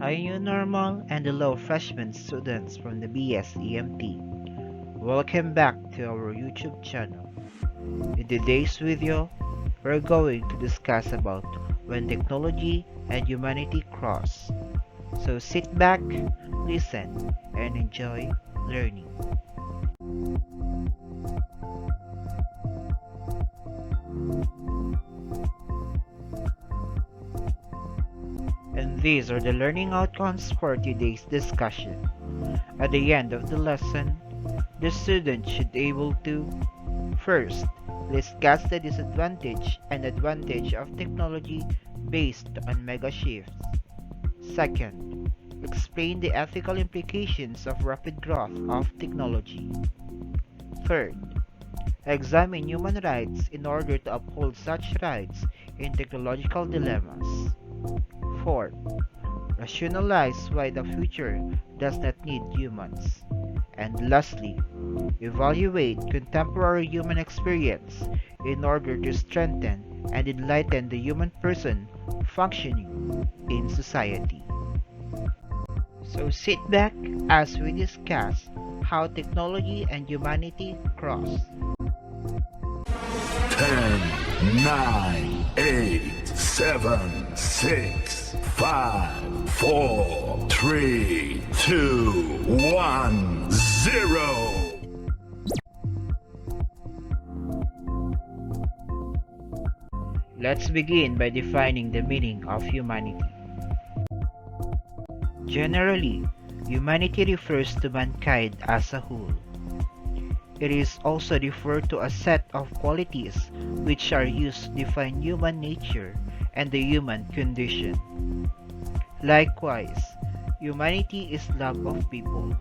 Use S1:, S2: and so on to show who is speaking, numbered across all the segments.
S1: Hi New Normal and hello freshman students from the BSEMT. Welcome back to our YouTube channel. In today's video, we're going to discuss about when technology and humanity cross. So sit back, listen, and enjoy learning. And these are the learning outcomes for today's discussion. At the end of the lesson, the student should be able to first, discuss the disadvantage and advantage of technology based on megashifts. Second, explain the ethical implications of rapid growth of technology. Third, examine human rights in order to uphold such rights in technological dilemmas. Fourth, rationalize why the future does not need humans. And lastly, evaluate contemporary human experience in order to strengthen and enlighten the human person functioning in society. So sit back as we discuss how technology and humanity cross.
S2: 10, 9, 8, 7, 6, 5, 4, 3, 2, 1, 0.
S1: Let's begin by defining the meaning of humanity. Generally, humanity refers to mankind as a whole. It is also referred to a set of qualities which are used to define human nature and the human condition. Likewise, humanity is love of people.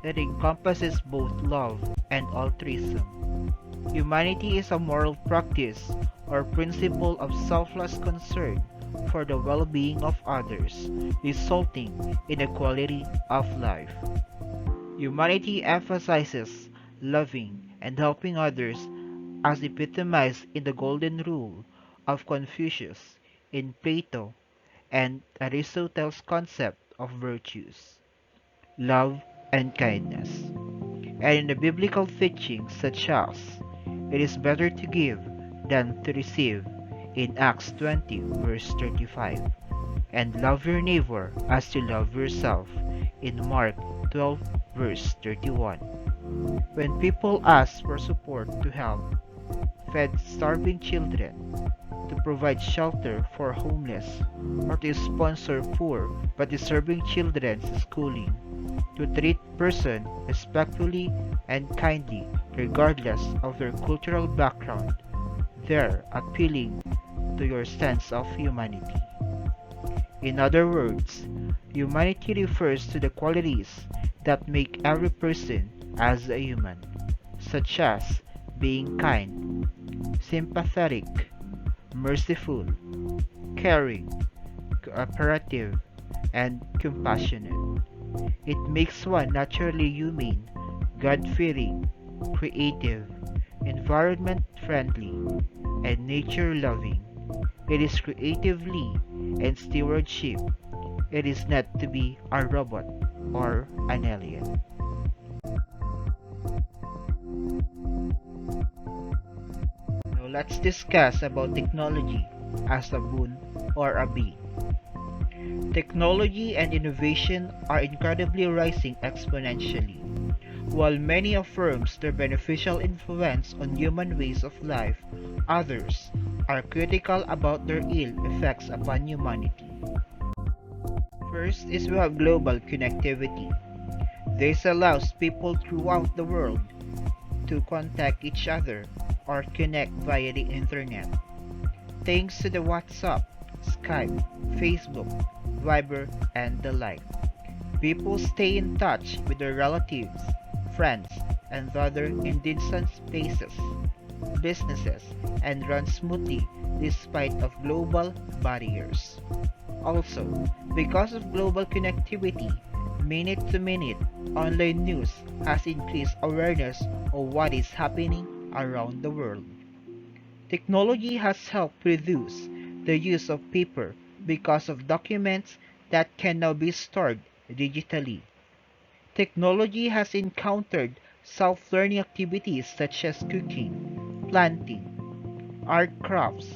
S1: It encompasses both love and altruism. Humanity is a moral practice or principle of selfless concern for the well-being of others, resulting in a quality of life. Humanity emphasizes loving and helping others as epitomized in the golden rule of Confucius, in Plato, and Aristotle's concept of virtues, love and kindness, and in the biblical teachings such as it is better to give than to receive in Acts 20 verse 35, and love your neighbor as you love yourself in Mark 12 verse 31. When people ask for support to help feed starving children, to provide shelter for homeless, or to sponsor poor but deserving children's schooling, to treat person respectfully and kindly regardless of their cultural background, they're appealing to your sense of humanity. In other words, humanity refers to the qualities that make every person as a human, such as being kind, sympathetic, merciful, caring, cooperative, and compassionate. It makes one naturally humane, God-fearing, creative, environment-friendly, and nature-loving. It is creatively and stewardship. It is not to be a robot or an alien. Now let's discuss about technology as a boon or a bane. Technology and innovation are incredibly rising exponentially. While many affirms their beneficial influence on human ways of life, others are critical about their ill effects upon humanity. First is we have global connectivity. This allows people throughout the world to contact each other or connect via the internet. Thanks to the WhatsApp, Skype, Facebook, Viber, and the like, people stay in touch with their relatives, friends, and other in distant places, businesses, and run smoothly despite of global barriers. Also, because of global connectivity, minute-to-minute online news has increased awareness of what is happening around the world. Technology has helped reduce the use of paper because of documents that can now be stored digitally. Technology has encountered self-learning activities such as cooking, planting, art crafts,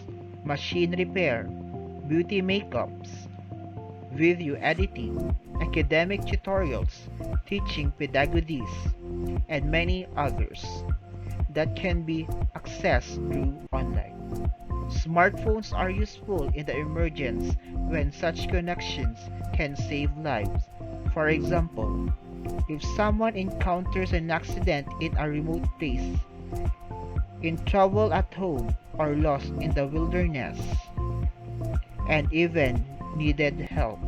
S1: machine repair, beauty makeups, video editing, academic tutorials, teaching pedagogies, and many others that can be accessed through online. Smartphones are useful in the emergence when such connections can save lives. For example, if someone encounters an accident in a remote place, in trouble at home, or lost in the wilderness, and even needed help,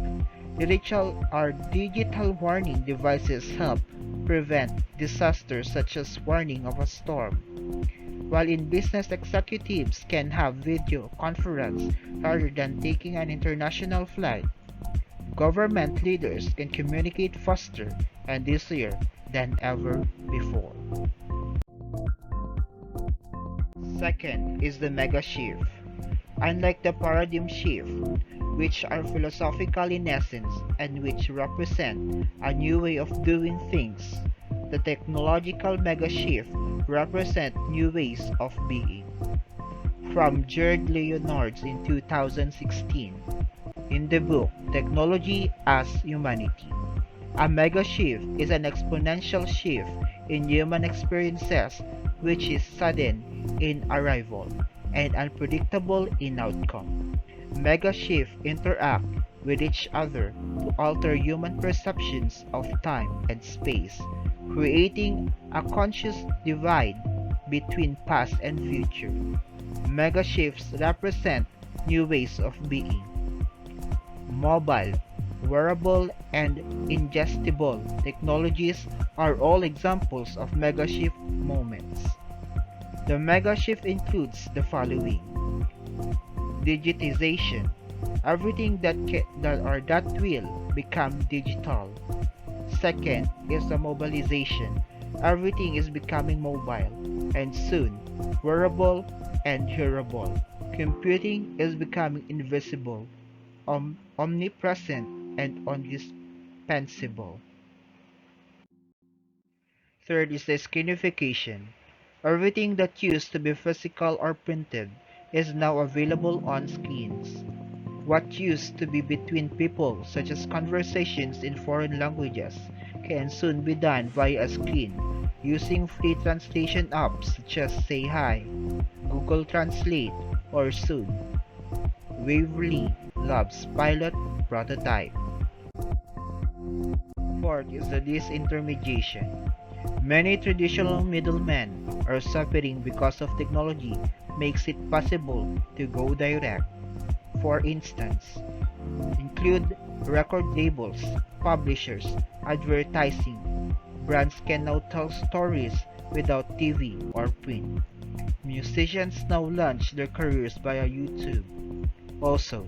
S1: digital warning devices help prevent disasters such as warning of a storm, while in business executives can have video conference rather than taking an international flight. Government leaders can communicate faster and easier than ever before. Second is the mega shift. Unlike the paradigm shift, which are philosophical in essence and which represent a new way of doing things, the technological mega shift represent new ways of being. From Jared Leonards in 2016, in the book Technology as Humanity. A mega shift is an exponential shift in human experiences which is sudden in arrival and unpredictable in outcome. Mega shifts interact with each other to alter human perceptions of time and space, creating a conscious divide between past and future. Mega shifts represent new ways of being. Mobile, wearable, and ingestible technologies are all examples of mega shift moments. The mega shift includes the following: digitization, everything that will become digital. Second is the mobilization, everything is becoming mobile, and soon wearable and hearable. Computing is becoming invisible, omnipresent, and indispensable. Third is the skinification. Everything that used to be physical or printed is now available on screens. What used to be between people, such as conversations in foreign languages, can soon be done via a screen using free translation apps such as Say Hi, Google Translate, or soon Waverly Labs Pilot Prototype. Fourth is the disintermediation. Many traditional middlemen are suffering because of technology makes it possible to go direct. For instance, include record labels, publishers, advertising. Brands can now tell stories without TV or print. Musicians now launch their careers via YouTube. Also,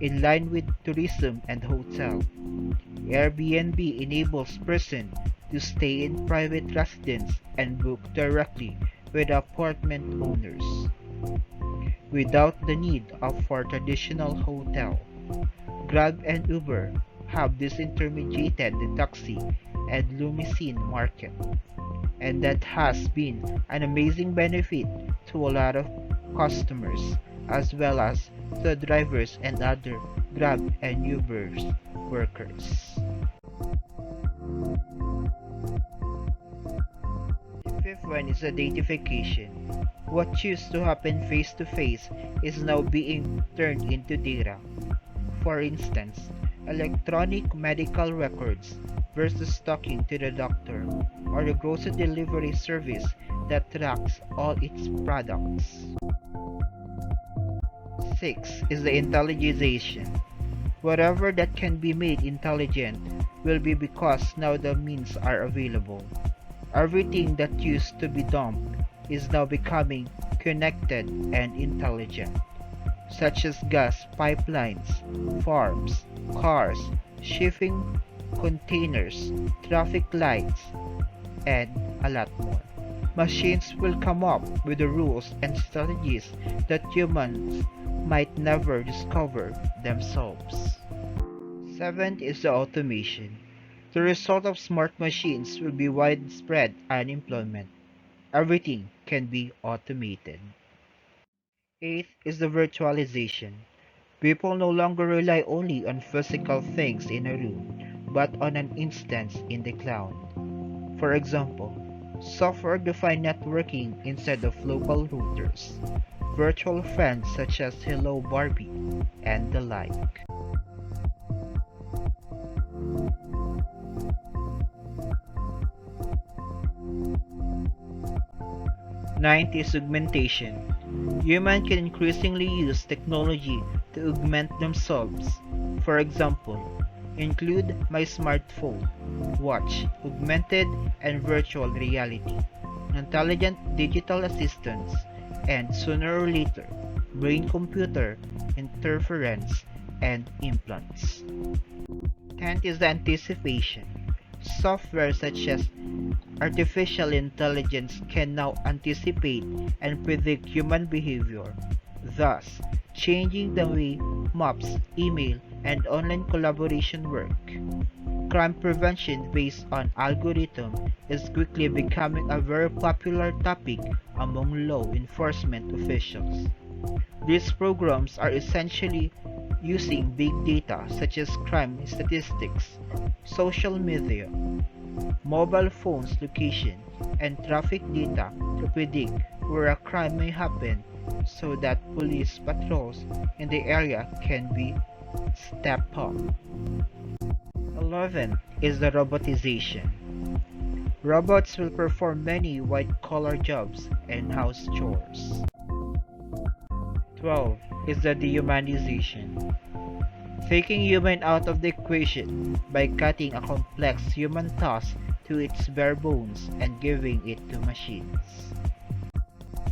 S1: in line with tourism and hotel, Airbnb enables persons to stay in private residence and book directly with apartment owners, without the need for traditional hotel. Grab and Uber have disintermediated the taxi and limousine market, and that has been an amazing benefit to a lot of customers as well as the drivers and other Grab and Uber's workers. The fifth one is identification. What used to happen face to face is now being turned into data. For instance, electronic medical records versus talking to the doctor, or the grocery delivery service that tracks all its products. 6 is the intelligization. Whatever that can be made intelligent will be because now the means are available. Everything that used to be dumb is now becoming connected and intelligent, such as gas pipelines, farms, cars, shipping containers, traffic lights, and a lot more. Machines will come up with the rules and strategies that humans might never discover themselves. Seventh is the automation. The result of smart machines will be widespread unemployment. Everything can be automated. Eighth is the virtualization. People no longer rely only on physical things in a room, but on an instance in the cloud. For example, software-defined networking instead of local routers, virtual friends such as Hello Barbie, and the like. Ninth is augmentation. Humans can increasingly use technology to augment themselves. For example, include my smartphone, watch, augmented and virtual reality, intelligent digital assistants, and sooner or later, brain-computer interference and implants. Tenth is the anticipation. Software such as artificial intelligence can now anticipate and predict human behavior, thus changing the way maps, email, and online collaboration work. Crime prevention based on algorithm is quickly becoming a very popular topic among law enforcement officials. These programs are essentially using big data such as crime statistics, social media, mobile phones location, and traffic data to predict where a crime may happen so that police patrols in the area can be stepped up. 11 is the robotization. Robots will perform many white-collar jobs and house chores. 12 is the dehumanization. Taking human out of the equation by cutting a complex human task to its bare bones and giving it to machines.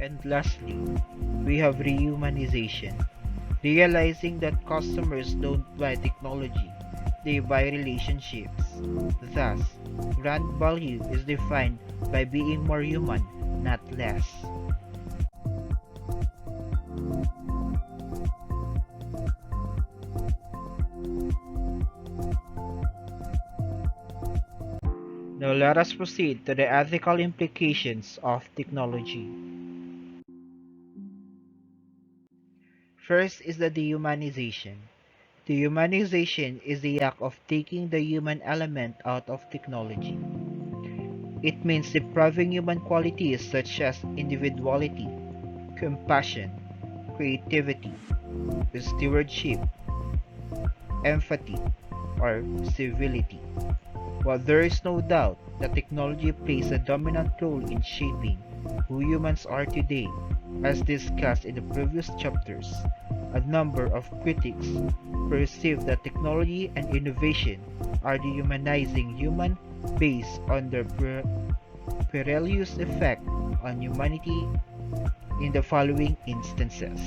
S1: And lastly, we have rehumanization. Realizing that customers don't buy technology, they buy relationships. Thus, brand value is defined by being more human, not less. Now let us proceed to the ethical implications of technology. First is the dehumanization. Dehumanization is the act of taking the human element out of technology. It means depriving human qualities such as individuality, compassion, creativity, stewardship, empathy, or civility. While there is no doubt that technology plays a dominant role in shaping who humans are today, as discussed in the previous chapters, a number of critics perceive that technology and innovation are dehumanizing human based on their perilous effect on humanity in the following instances.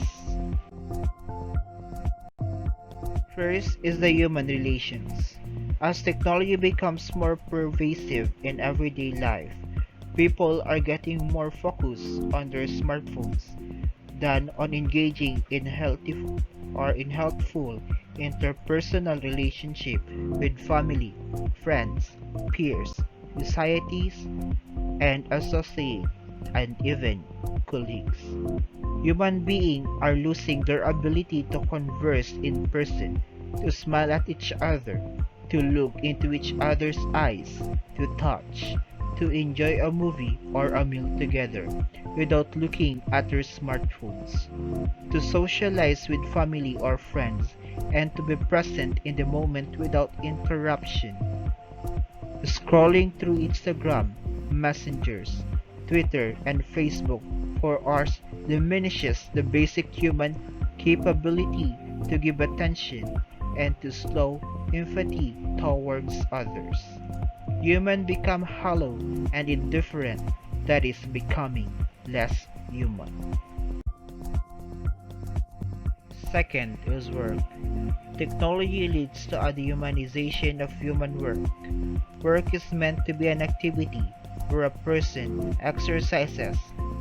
S1: First is the human relations. As technology becomes more pervasive in everyday life, people are getting more focused on their smartphones than on engaging in helpful interpersonal relationship with family, friends, peers, societies, and associates, and even colleagues. Human beings are losing their ability to converse in person, to smile at each other, to look into each other's eyes, to touch, to enjoy a movie or a meal together without looking at their smartphones, to socialize with family or friends, and to be present in the moment without interruption. Scrolling through Instagram, Messengers, Twitter, and Facebook for hours diminishes the basic human capability to give attention and to slow empathy towards others. Humans become hollow and indifferent, that is becoming less human. Second is work. Technology leads to a dehumanization of human work. Work is meant to be an activity where a person exercises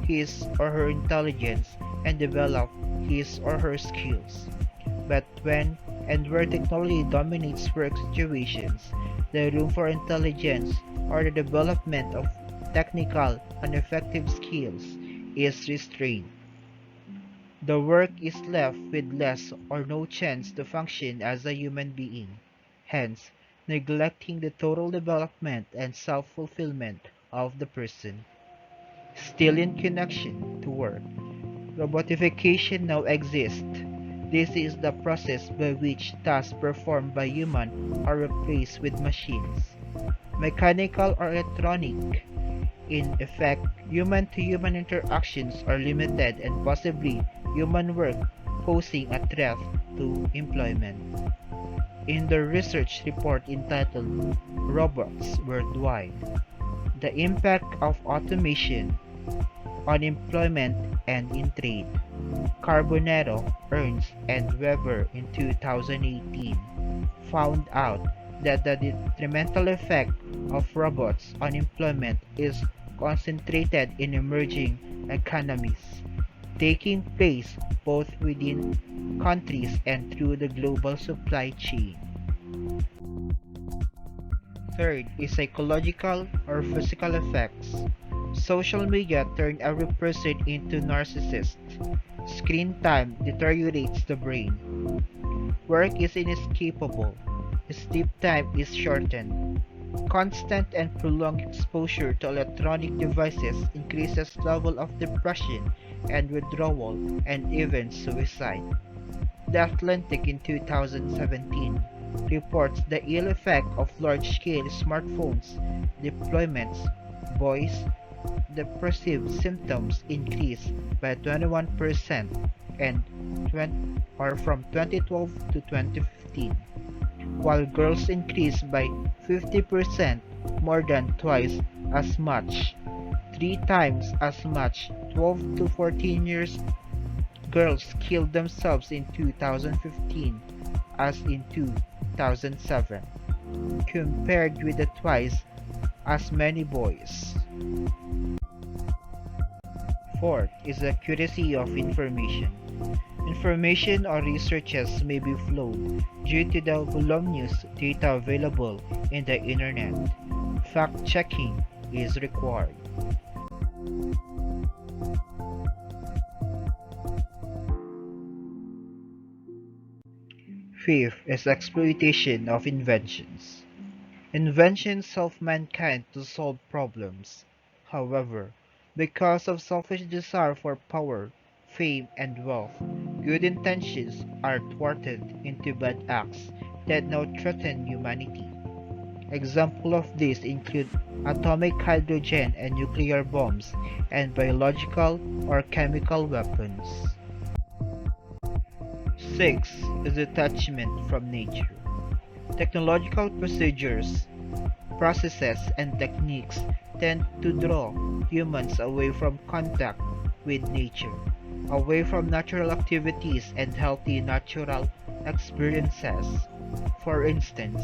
S1: his or her intelligence and develops his or her skills. But when and where technology dominates work situations, the room for intelligence or the development of technical and effective skills is restrained. The work is left with less or no chance to function as a human being, hence neglecting the total development and self-fulfillment of the person. Still in connection to work, robotification now exists. This is the process by which tasks performed by humans are replaced with machines, mechanical or electronic. In effect, human-to-human interactions are limited and possibly human work posing a threat to employment. In the research report entitled Robots Worldwide, the impact of automation on employment and in trade, Carbonero, Ernst, and Weber in 2018 found out that the detrimental effect of robots on employment is concentrated in emerging economies, taking place both within countries and through the global supply chain. Third is psychological or physical effects. Social media turn every person into narcissist. Screen time deteriorates the brain. Work is inescapable. Sleep time is shortened. Constant and prolonged exposure to electronic devices increases level of depression and withdrawal and even suicide. The Atlantic in 2017 reports the ill effect of large-scale smartphones deployments. Boys' depressive symptoms increased by 21% and 20, or from 2012 to 2015, while girls increased by 50%, more than twice as much, 3 times as much. 12 to 14 years girls killed themselves in 2015 as in 2007, compared with the twice as many boys. Fourth is the accuracy of information. Information or researches may be flawed due to the voluminous data available in the internet. Fact-checking is required. Fifth is exploitation of inventions. Inventions help mankind to solve problems. However, because of selfish desire for power, fame, and wealth, good intentions are thwarted into bad acts that now threaten humanity. Examples of this include atomic hydrogen and nuclear bombs and biological or chemical weapons. 6 is detachment from nature. Technological procedures, processes, and techniques tend to draw humans away from contact with nature, away from natural activities and healthy natural experiences. For instance,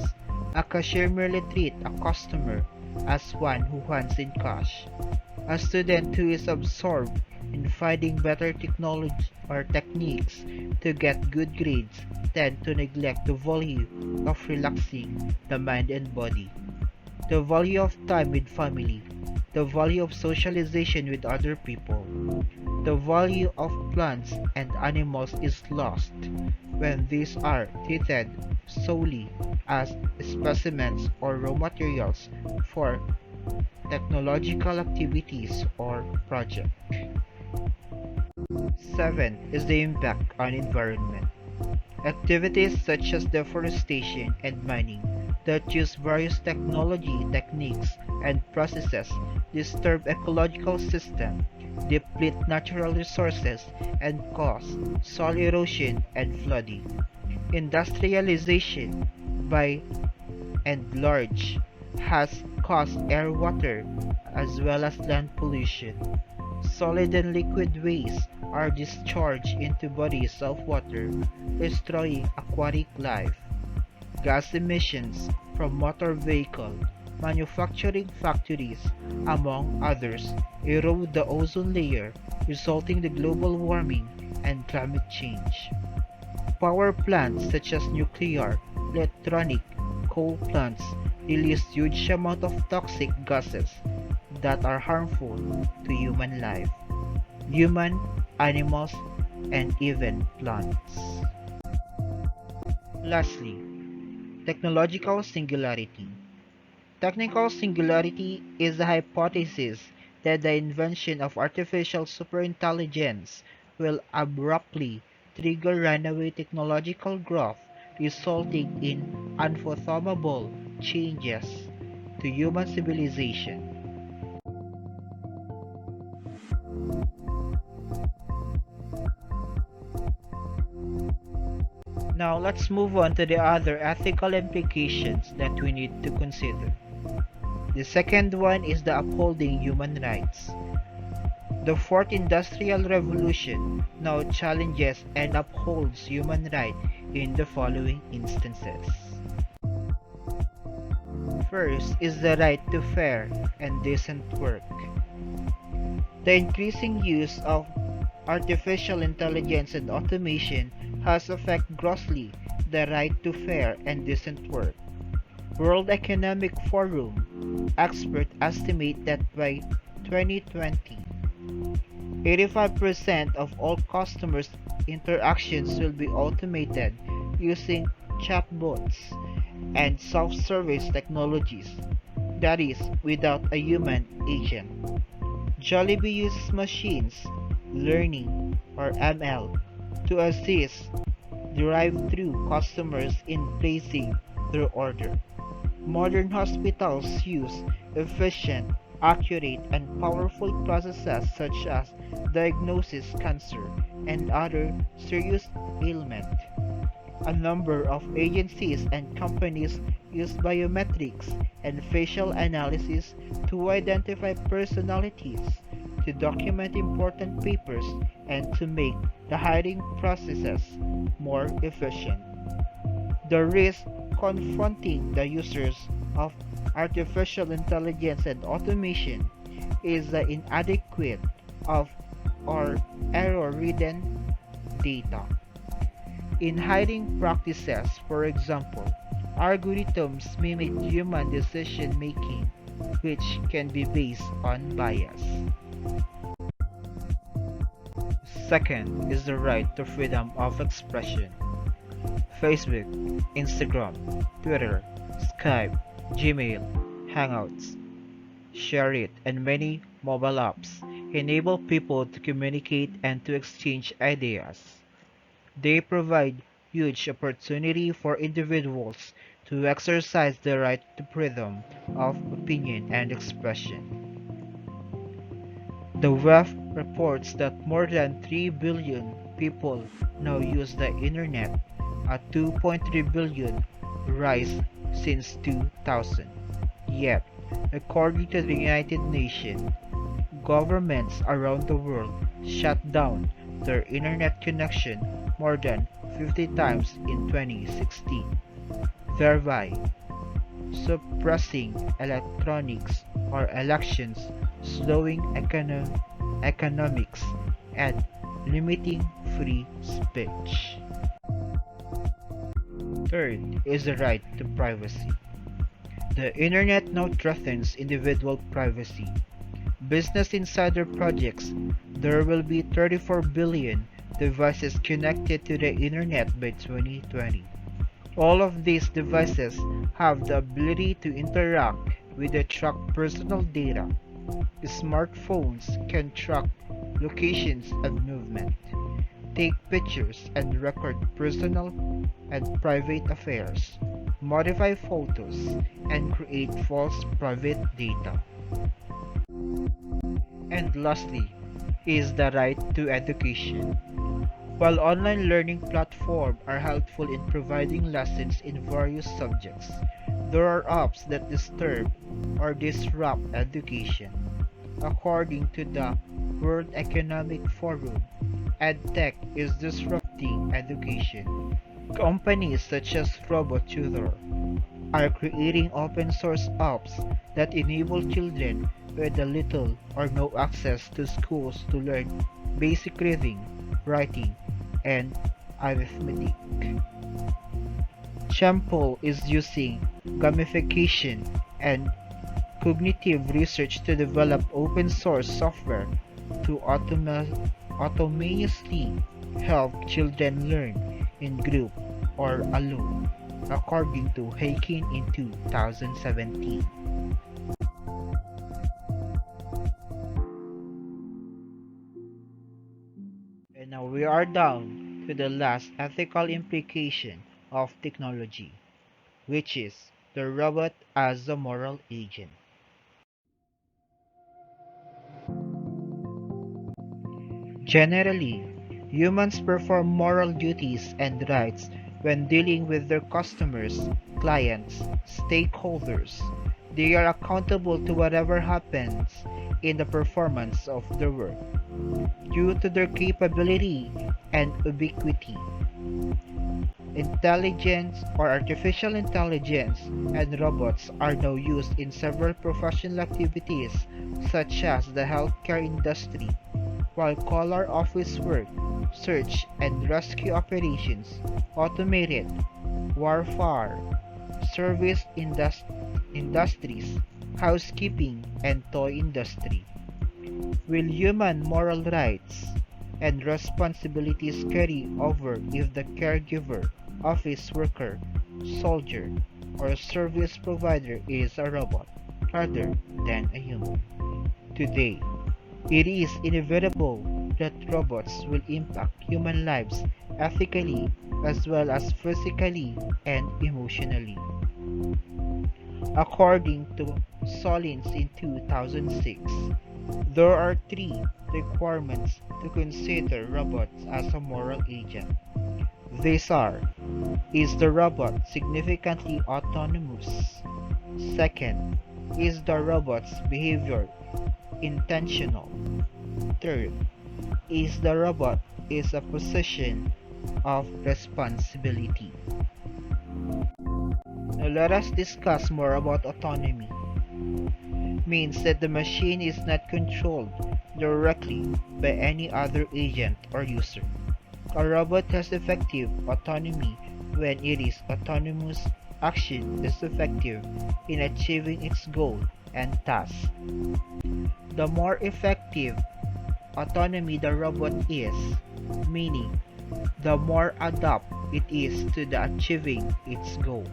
S1: a cashier merely treats a customer as one who hands in cash. A student who is absorbed in finding better technology or techniques to get good grades tend to neglect the value of relaxing the mind and body, the value of time with family, the value of socialization with other people. The value of plants and animals is lost when these are treated solely as specimens or raw materials for technological activities or projects. 7 is the impact on environment. Activities such as deforestation and mining that use various technology techniques and processes disturb ecological systems, deplete natural resources, and cause soil erosion and flooding. Industrialization, by and large, has caused air, water, as well as land pollution. Solid and liquid waste are discharged into bodies of water, destroying aquatic life. Gas emissions from motor vehicle, manufacturing factories, among others, erode the ozone layer, resulting in global warming and climate change. Power plants such as nuclear, electronic, coal plants release huge amount of toxic gases that are harmful to human life, human, animals, and even plants. Lastly, technological singularity. Technical singularity is the hypothesis that the invention of artificial superintelligence will abruptly trigger runaway technological growth, resulting in unfathomable changes to human civilization. Now let's move on to the other ethical implications that we need to consider. The second one is the upholding human rights. The Fourth Industrial Revolution now challenges and upholds human rights in the following instances. First is the right to fair and decent work. The increasing use of artificial intelligence and automation has affected grossly the right to fair and decent work. World Economic Forum experts estimate that by 2020, 85% of all customers' interactions will be automated using chatbots and self-service technologies, that is, without a human agent. Jollibee uses machines learning or ML to assist drive-through customers in placing their order. Modern hospitals use efficient, accurate, and powerful processes such as diagnosis cancer and other serious ailments. A number of agencies and companies use biometrics and facial analysis to identify personalities, to document important papers, and to make the hiring processes more efficient. The risk confronting the users of artificial intelligence and automation is the inadequate of or error-ridden data. In hiring practices, for example, algorithms mimic human decision making, which can be based on bias. Second is the right to freedom of expression. Facebook, Instagram, Twitter, Skype, Gmail, Hangouts, ShareIt, and many mobile apps enable people to communicate and to exchange ideas. They provide huge opportunity for individuals to exercise the right to freedom of opinion and expression. The WEF reports that more than 3 billion people now use the internet, a 2.3 billion rise since 2000. Yet, according to the United Nations, governments around the world shut down their internet connection more than 50 times in 2016, thereby suppressing electronics or elections, slowing economics, and limiting free speech. Third is the right to privacy. The internet now threatens individual privacy. Business Insider projects there will be 34 billion devices connected to the internet by 2020. All of these devices have the ability to interact with the tracked personal data. Smartphones can track locations and movement, take pictures and record personal and private affairs, modify photos, and create false private data. And lastly is the right to education. While online learning platforms are helpful in providing lessons in various subjects, there are apps that disturb or disrupt education. According to the World Economic Forum, EdTech is disrupting education. Companies such as RoboTutor are creating open source apps that enable children with little or no access to schools to learn basic reading, writing, and arithmetic. Champol is using gamification and cognitive research to develop open source software to autonomously help children learn in group or alone, according to Hakin in 2017. And now we are down to the last ethical implication of technology, which is the robot as a moral agent. Generally, humans perform moral duties and rights when dealing with their customers, clients, stakeholders. They are accountable to whatever happens in the performance of their work due to their capability and ubiquity. Intelligence or artificial intelligence and robots are now used in several professional activities such as the healthcare industry, while color office work, search and rescue operations, automated, warfare, industries, housekeeping, and toy industry. Will human moral rights and responsibilities carry over if the caregiver, office worker, soldier, or service provider is a robot rather than a human? Today, it is inevitable that robots will impact human lives ethically as well as physically and emotionally. According to Solins in 2006, there are three requirements to consider robots as a moral agent. These are: is the robot significantly autonomous? Second, is the robot's behavior intentional? Third, is the robot in a position of responsibility? Now let us discuss more about autonomy. Means that the machine is not controlled directly by any other agent or user. A robot has effective autonomy when it is autonomous action is effective in achieving its goal and task. The more effective autonomy the robot is, meaning the more adept it is to the achieving its goal,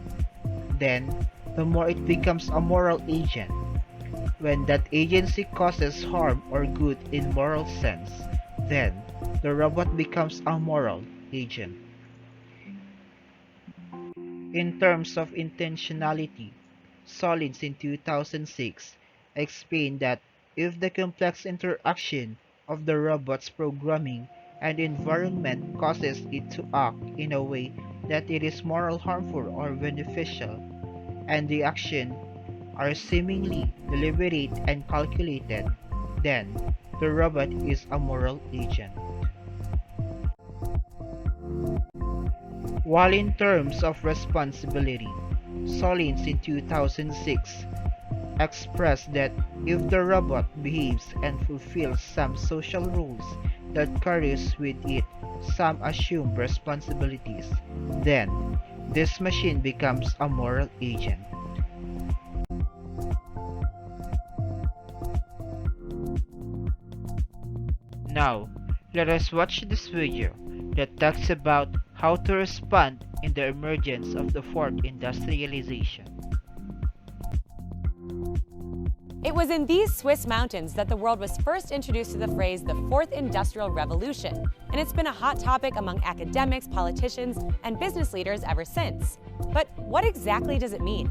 S1: then the more it becomes a moral agent. When that agency causes harm or good in moral sense, then the robot becomes a moral agent. In terms of intentionality, Solins in 2006 explained that if the complex interaction of the robot's programming and environment causes it to act in a way that it is moral harmful or beneficial, and the action are seemingly deliberate and calculated, then the robot is a moral agent. While in terms of responsibility, Solins in 2006 expressed that if the robot behaves and fulfills some social rules that carries with it some assumed responsibilities, then this machine becomes a moral agent. Now, let us watch this video that talks about how to respond in the emergence of the fourth industrialization.
S3: It was in these Swiss mountains that the world was first introduced to the phrase the Fourth Industrial Revolution, and it's been a hot topic among academics, politicians, and business leaders ever since. But what exactly does it mean?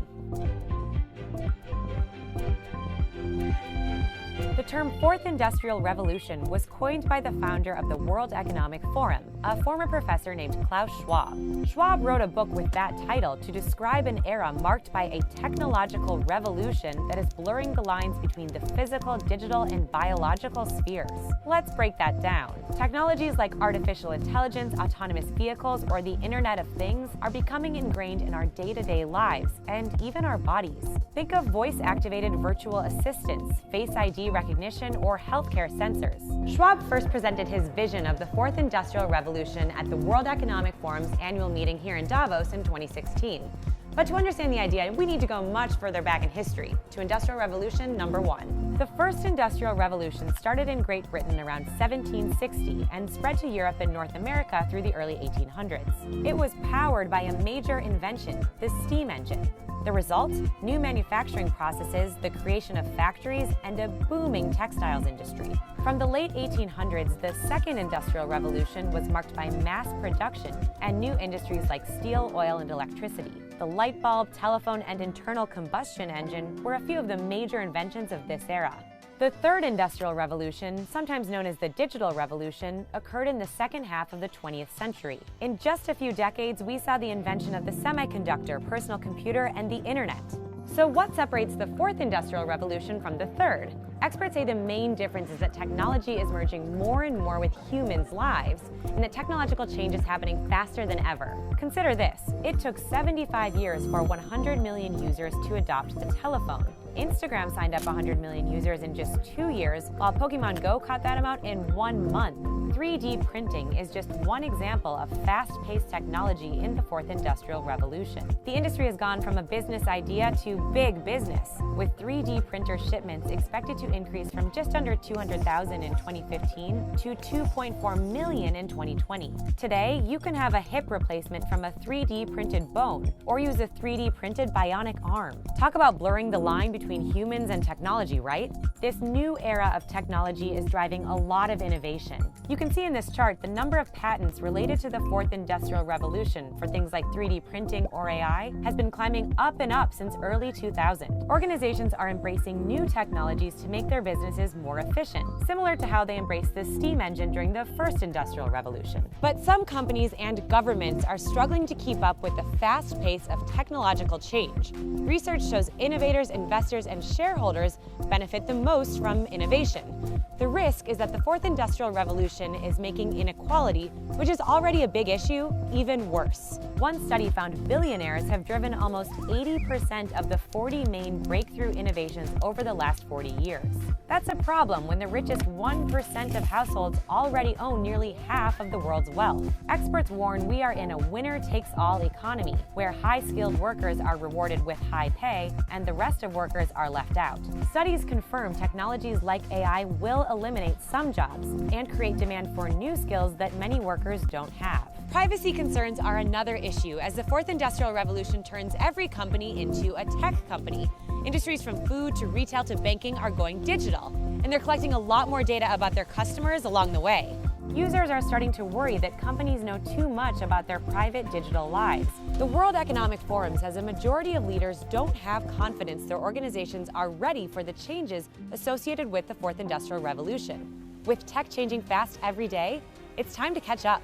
S3: The term Fourth Industrial Revolution was coined by the founder of the World Economic Forum, a former professor named Klaus Schwab. Schwab wrote a book with that title to describe an era marked by a technological revolution that is blurring the lines between the physical, digital, and biological spheres. Let's break that down. Technologies like artificial intelligence, autonomous vehicles, or the Internet of Things are becoming ingrained in our day-to-day lives and even our bodies. Think of voice-activated virtual assistants, Face ID recognition, recognition, or healthcare sensors. Schwab first presented his vision of the fourth industrial revolution at the World Economic Forum's annual meeting here in Davos in 2016. But to understand the idea, we need to go much further back in history, to Industrial Revolution number 1. The first Industrial Revolution started in Great Britain around 1760 and spread to Europe and North America through the early 1800s. It was powered by a major invention, the steam engine. The result? New manufacturing processes, the creation of factories, and a booming textiles industry. From the late 1800s, the Second Industrial Revolution was marked by mass production and new industries like steel, oil, and electricity. The light bulb, telephone, and internal combustion engine were a few of the major inventions of this era. The Third Industrial Revolution, sometimes known as the Digital Revolution, occurred in the second half of the 20th century. In just a few decades, we saw the invention of the semiconductor, personal computer, and the internet. So what separates the Fourth Industrial Revolution from the Third? Experts say the main difference is that technology is merging more and more with humans' lives, and that technological change is happening faster than ever. Consider this. It took 75 years for 100 million users to adopt the telephone. Instagram signed up 100 million users in just 2 years, while Pokemon Go caught that amount in 1 month. 3D printing is just one example of fast-paced technology in the Fourth Industrial Revolution. The industry has gone from a business idea to big business, with 3D printer shipments expected to increase from just under 200,000 in 2015 to 2.4 million in 2020. Today, you can have a hip replacement from a 3D printed bone, or use a 3D printed bionic arm. Talk about blurring the line between humans and technology, right? This new era of technology is driving a lot of innovation. You can see in this chart the number of patents related to the Fourth Industrial Revolution for things like 3D printing or AI has been climbing up and up since early 2000. Organizations are embracing new technologies to make their businesses more efficient, similar to how they embraced the steam engine during the First Industrial Revolution. But some companies and governments are struggling to keep up with the fast pace of technological change. Research shows innovators, investors, and shareholders benefit the most from innovation. The risk is that the Fourth Industrial Revolution is making inequality, which is already a big issue, even worse. One study found billionaires have driven almost 80% of the 40 main breakthrough innovations over the last 40 years. That's a problem when the richest 1% of households already own nearly half of the world's wealth. Experts warn we are in a winner-takes-all economy, where high-skilled workers are rewarded with high pay and the rest of workers are left out. Studies confirm technologies like AI will eliminate some jobs and create demand for new skills that many workers don't have. Privacy concerns are another issue as the Fourth Industrial Revolution turns every company into a tech company. Industries from food to retail to banking are going digital, and they're collecting a lot more data about their customers along the way. Users are starting to worry that companies know too much about their private digital lives. The World Economic Forum says a majority of leaders don't have confidence their organizations are ready for the changes associated with the Fourth Industrial Revolution. With tech changing fast every day, it's time to catch up.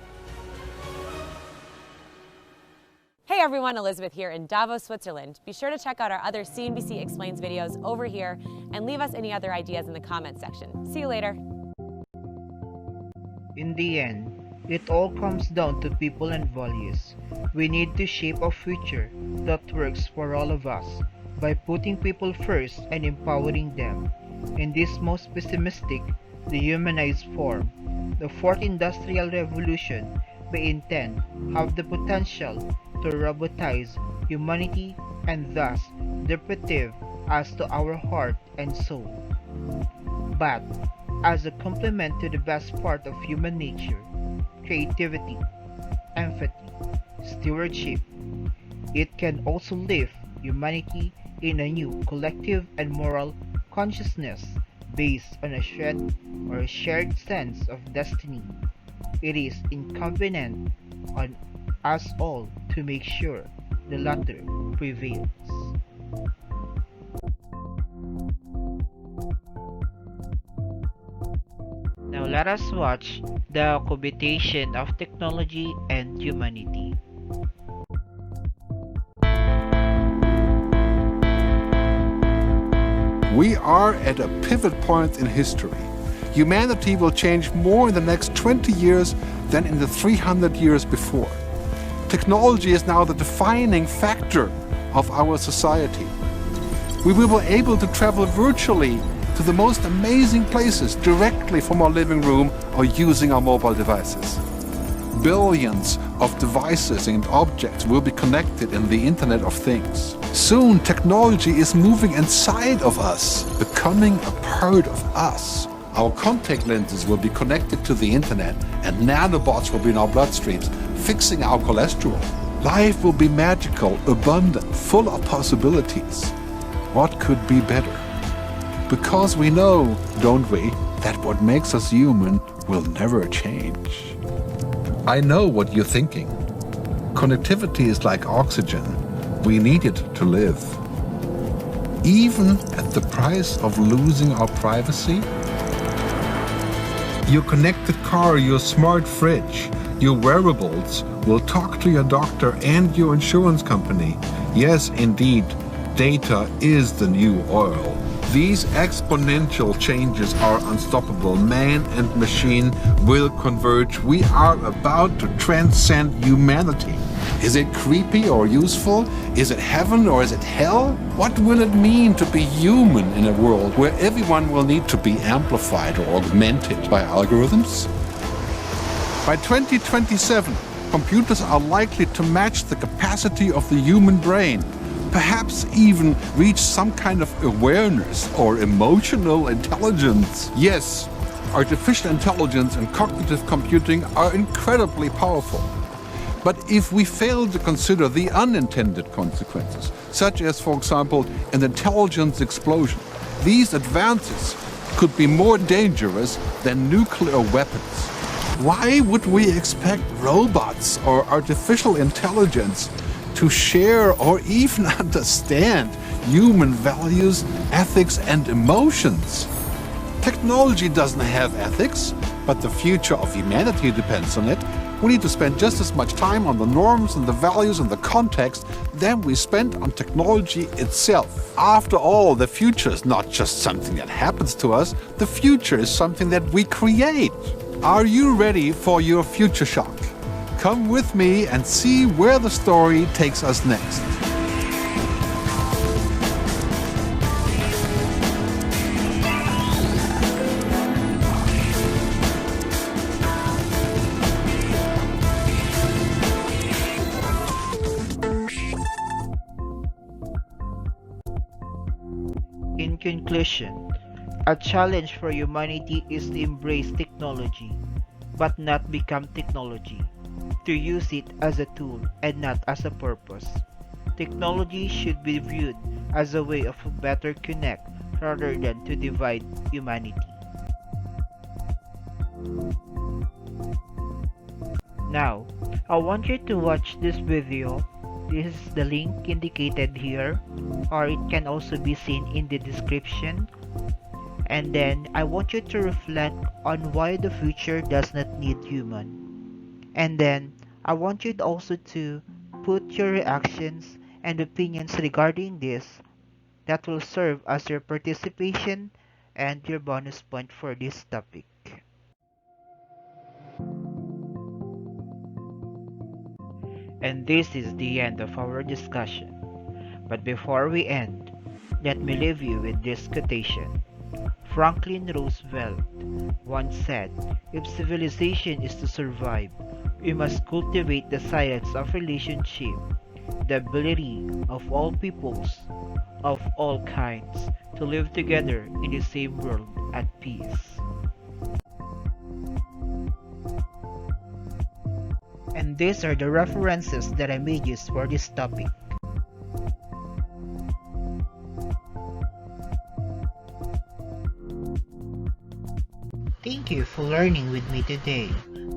S3: Hey everyone, Elizabeth here in Davos, Switzerland. Be sure to check out our other CNBC Explains videos over here and leave us any other ideas in the comment section. See you later.
S1: In the end, it all comes down to people and values. We need to shape a future that works for all of us by putting people first and empowering them. In this most pessimistic, dehumanized form, the Fourth Industrial Revolution may intend have the potential to robotize humanity and thus deprive us to our heart and soul. But as a complement to the best part of human nature, creativity, empathy, stewardship, it can also lift humanity in a new collective and moral consciousness based on a shared sense of destiny. It is incumbent on us all to make sure the latter prevails. Now let us watch the commutation of technology and humanity.
S4: We are at a pivot point in history. Humanity will change more in the next 20 years than in the 300 years before. Technology is now the defining factor of our society. We will be able to travel virtually to the most amazing places directly from our living room or using our mobile devices. Billions of devices and objects will be connected in the Internet of Things. Soon, technology is moving inside of us, becoming a part of us. Our contact lenses will be connected to the Internet, and nanobots will be in our bloodstreams, fixing our cholesterol. Life will be magical, abundant, full of possibilities. What could be better? Because we know, don't we, that what makes us human will never change. I know what you're thinking. Connectivity is like oxygen. We need it to live. Even at the price of losing our privacy? Your connected car, your smart fridge, your wearables will talk to your doctor and your insurance company. Yes, indeed, data is the new oil. These exponential changes are unstoppable. Man and machine will converge. We are about to transcend humanity. Is it creepy or useful? Is it heaven or is it hell? What will it mean to be human in a world where everyone will need to be amplified or augmented by algorithms? By 2027, computers are likely to match the capacity of the human brain. Perhaps even reach some kind of awareness or emotional intelligence. Yes, artificial intelligence and cognitive computing are incredibly powerful. But if we fail to consider the unintended consequences, such as, for example, an intelligence explosion, these advances could be more dangerous than nuclear weapons. Why would we expect robots or artificial intelligence to share or even understand human values, ethics, and emotions? Technology doesn't have ethics, but the future of humanity depends on it. We need to spend just as much time on the norms and the values and the context than we spend on technology itself. After all, the future is not just something that happens to us, the future is something that we create. Are you ready for your future shock? Come with me and see where the story takes us next.
S1: In conclusion, a challenge for humanity is to embrace technology, but not become technology, to use it as a tool and not as a purpose. Technology should be viewed as a way of better connect rather than to divide humanity. Now, I want you to watch this video. This is the link indicated here, or it can also be seen in the description. And then I want you to reflect on why the future does not need human. And then I want you also to put your reactions and opinions regarding this that will serve as your participation and your bonus point for this topic. And this is the end of our discussion. But before we end, let me leave you with this quotation. Franklin Roosevelt once said, "If civilization is to survive, we must cultivate the science of relationship, the ability of all peoples, of all kinds, to live together in the same world at peace." And these are the references that I made use for this topic. Thank you for learning with me today,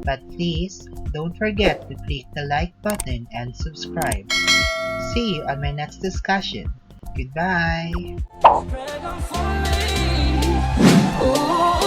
S1: but please don't forget to click the like button and subscribe. See you on my next discussion. Goodbye!
S5: Ooh.